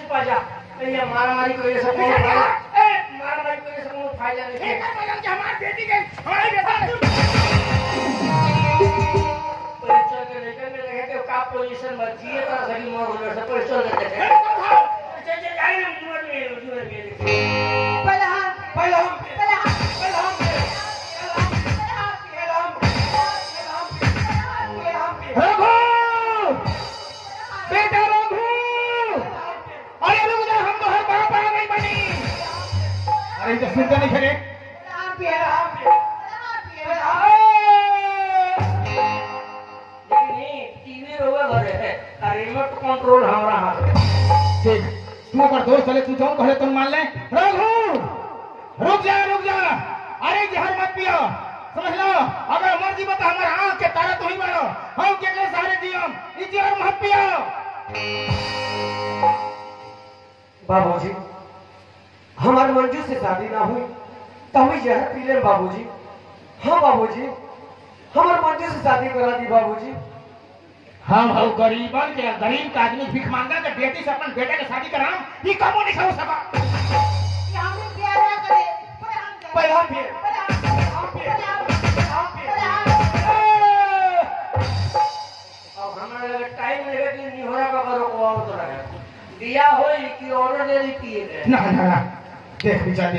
छिपा जा ये मारामारी कोई ऐसा कौन फायदा ए मारामारी कोई ऐसा कौन फायदा नहीं है कि हमारी बेटी के हमारी बेटा परिचय के लेकर में लगे कि का पोजीशन मर्जी है तो सही मोर हो से परिचय लेते हैं चल जाए हम जुमर में पहले हम रघु बेटा रघु अरे रुक जा हम तो हर बाप आ गई बनी अरे तो सुनते नहीं खरे टीवी रोवे घरे है रिमोट कंट्रोल हमारा हाथ ठीक तू अगर दोस्त चले तू जाओ कहले तुम मान ले रघु रुक जा अरे जहर मत पियो समझ लो अगर मर्जी बता हमारा आंख के तारा तू ही मारो हम के सारे जियम ई जहर मत पियो बाबूजी हमारे मंजू से शादी ना हुई तो हम जहर पी ले बाबूजी हाँ बाबूजी हमारे मंजू से शादी करा दी बाबूजी हम हो गरीबन के गरीब का आदमी भीख मांगा के बेटी से अपन बेटे के शादी कराऊं ये कबो नहीं हो सका हमने प्यार ना करे पहले हम फिर अब हमारे लगे टाइम लगे कि नहीं हो रहा का करो को और तो रहा दिया होई कि ऑर्डर दे दी पिए ना देख बिचारी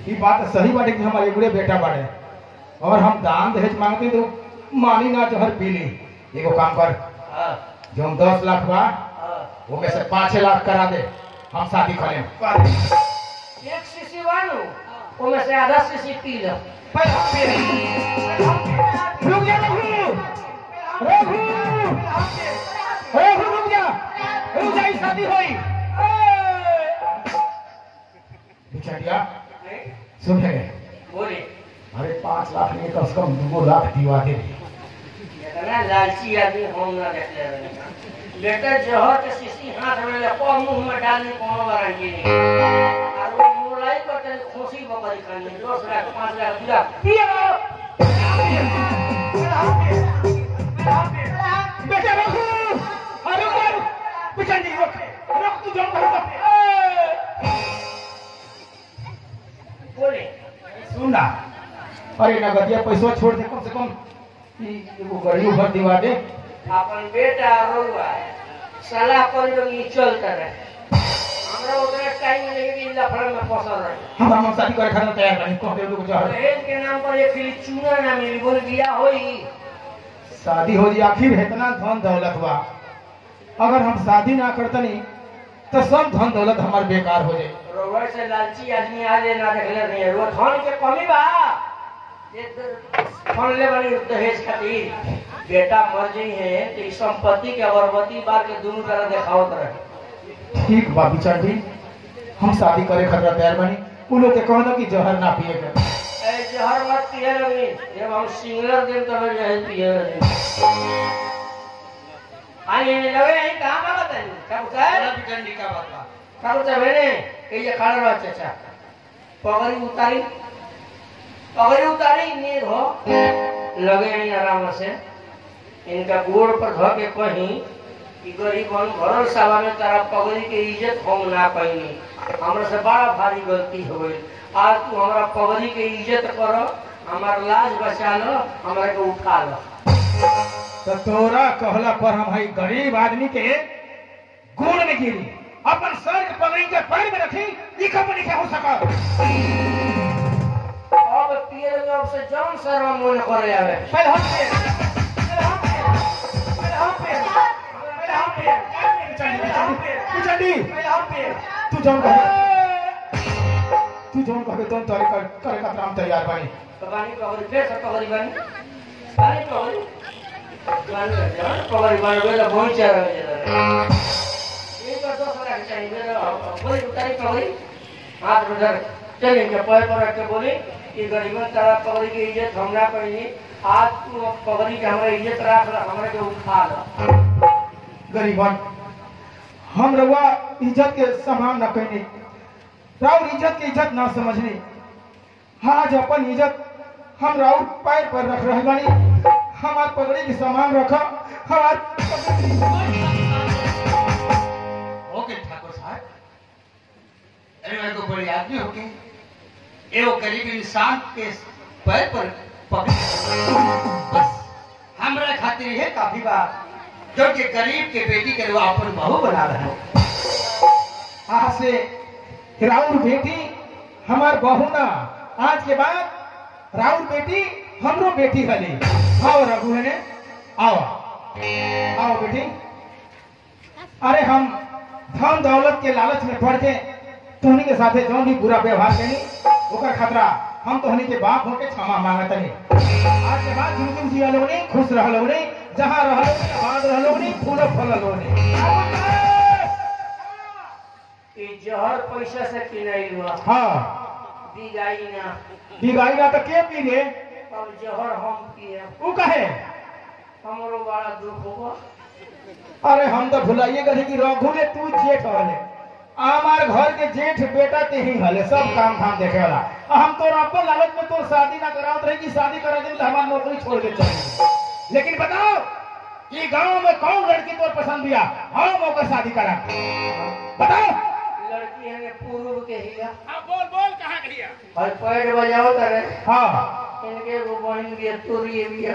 ये बात सही बात है कि हमारे बड़े बेटा बाड़े और हम दान दहेज मांगते तो मानी ना जहर पी ली एगो काम कर जो हम 10 लाख बा वो में से 5 लाख करा दे हम शादी करें एक सीसी वालो वो में से आधा सीसी पी लो रुक जा रघु रुक जा ई शादी होई बिचारिया सुन रे बोले अरे 5 लाख नहीं कम से कम 2 लाख दिवा दे इतना लालची आदमी हम ना देख ले रहे लेटर जहर के सीसी हाथ में ले को मुंह में डालने कोनो गारंटी नहीं और वो मुलाई करते खुशी बकरी खाने 10 लाख 5 लाख दिया पियो बेटा रघु अरे बिचारी रुक तू जाओ बोले सुन ना अरे नगदिया पैसा छोड़ दे कम से कम वो गरीब भर दिवा दे अपन बेटा रोवा सलाह कर जो ये चलता रहे हमरा उतना टाइम नहीं कि लफड़ा में फंसा रहे हम शादी करे खातिर तैयार नहीं कह दे लोग चाह दहेज के नाम पर एक फिर चूना ना मिली बोल दिया होई शादी हो जी आखिर इतना धन दौलत बा अगर हम शादी ना करतनी तो सब धन दौलत हमार बेकार हो जाए रोवा से लालची आदमी आ ले ना देखले नहीं है वो धन के कमी बा फोन ले बनी दहेज खातिर बेटा मर जाई है तो इस संपत्ति के अगरबत्ती बार के दोनों तरह दिखावत रहे ठीक बा बिचारी हम शादी करे खातिर तैयार बनी उ लोग के कहना कि जहर ना पिए के ए जहर मत पिए लगी जब हम सिंगलर दिन तब जहर पिए लगी आने लगे यही कहां का बताई कब कर बिकंडी का बात बा कब चवेने के ये खड़ा रह चाचा पगड़ी उतारी नीर हो लगे नहीं आराम से इनका गोड़ पर धो के कहीं कि गरीबन भरल सभा में तारा पगड़ी के इज्जत हम ना पाइनी हमरा से बड़ा भारी गलती हो गई आज तू हमरा पगड़ी के इज्जत करो हमार लाज बचा लो हमरा के उठा लो तो तोरा कहला पर हम भाई गरीब आदमी के गोड़ में गिरी अपन सर के पगड़ी के पैर में रखी ई कंपनी से हो सका अब पिए जब से जौन सर्व मन करे आवे पहले हम पे तू जौन कहे तुम तोरे करे का काम तैयार बनी कबानी पगड़ी फिर से पगड़ी बनी पानी पगड़ी वेला बहुत चार एक बार दो सरा के चाहिए वेला बोली उतारी पगड़ी हाथ उधर चले के पैर पर रख के बोली कि गरीबन तारा पगड़ी की इज्जत हम ना करेंगे आज तू पगड़ी के हमारे इज्जत रख हमरा के उठा लो गरीबन हम रवा इज्जत के सम्मान न कहनी राउर इज्जत के इज्जत ना समझनी आज अपन इज्जत हम राउर पैर पर रख रहे बानी हमार पगड़ी के सम्मान रखा हमार ओके ठाकुर में एगो बड़ी आदमी होके एगो गरीब इंसान के पैर पर पकड़ बस हमरा खातिर ये काफी बा जो कि गरीब के बेटी के अपन बहू बना रहे हो। आज से राउर बेटी हमार बहू ना, आज के बाद राउर बेटी हमरो बेटी हली। आओ रघु है, आओ आओ बेटी। अरे हम धन दौलत के लालच में पड़ के तोहनी के साथे जो भी बुरा व्यवहार करी ओकर खतरा हम तोहनी के बाप होके क्षमा मांगतनी। आज के बाद जिंदगी जिया लोगनी, खुश रह लोगनी, जहां रह लोगनी, आबाद रह लोगनी, फूल फल लोगनी। ई जहर पैसा से किनाइल बा। हाँ दिगाई ना तो के पी ले? अब जहर हम पिए ऊ कहे हमरो बड़ा दुख होगा। अरे हम तो भुलाइए गए कि रघु ने तू जेठ हले, हमार घर के जेठ बेटा ते ही हले, सब काम धाम देखे वाला। हम तो अपन लालच में तो शादी ना करावत रही कि शादी करा दे तो हमार नौकरी छोड़ के चले। लेकिन बताओ कि गांव में कौन लड़की तो पसंद दिया, हम ओकर शादी करा। बताओ लड़की है पूर्व के हिया। बोल बोल कहाँ गया? और पैर बजाओ करे। हाँ इनके वो बहन भी तोरी भी है।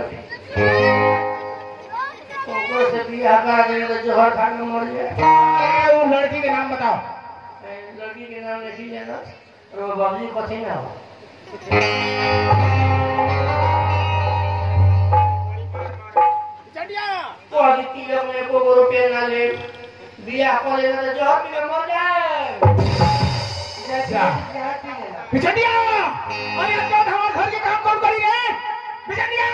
ऊपर से बियाह करा देंगे तो जहर खा के मर जाए। वो लड़की के नाम बताओ। लड़की के नाम नहीं जाना और बाबूजी कथी ना हो। तो अभी तिलक में एको रुपया ना ले, बियाह कर लेना तो जहर पी के मर जाए। बिचंडिया, अरे अब हमारे घर के काम कौन करी रे? बिचंडिया,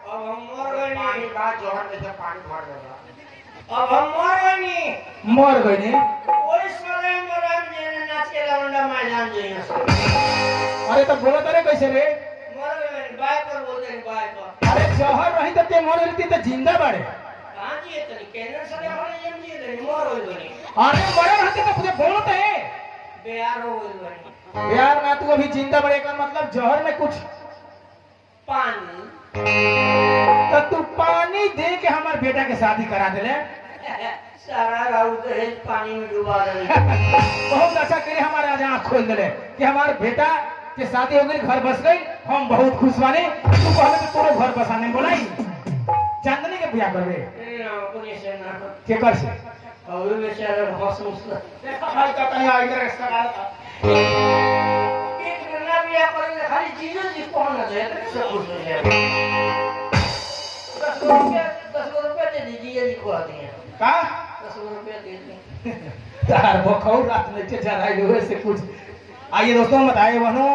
अब हम मर गए नहीं। जोहर में से पानी भर देगा। अब हम मर गए नहीं। मर गई ने? ओई साले मरन जेने नाच के लवंडा मैदान जइया से। अरे तो बोला तरे कैसे रे? मर गए बाय पर बोलते हैं बाय पर। अरे जहर रही तो ते मर रही तो जिंदा बाड़े। कहां जिए तनी केंद्र साले हमारे जम जिए तनी मर होई बनी। अरे मरे रहते तो तुझे बोलते है बेयार हो गई बनी। यार ना तू अभी जिंदा बड़े का मतलब जहर में कुछ पानी तो तू पानी दे के हमारे बेटा के शादी करा दे ले। सारा राउर दहेज पानी में डुबा दे। बहुत अच्छा करे हमारे आज आँख खोल दे कि हमारे बेटा के शादी हो गई, घर बस गई, हम बहुत खुश बानी। तू पहले तो तोरे घर बसाने बोलाई चांदनी के बियाह करबे ना कोनी से ना के कर से और बेचारा हंस मुसला देखा भाई का कहीं आ इधर इसका गाल था एक ना बियाह करे खाली चीजों जी पहन दे तो सब खुश हो जाए। 10 रुपया दे दीजिए जी को आती है। का 10 रुपया दे दी। तार बखौ रात में चढ़ाई हुए से कुछ। आइए दोस्तों बताइए बहनों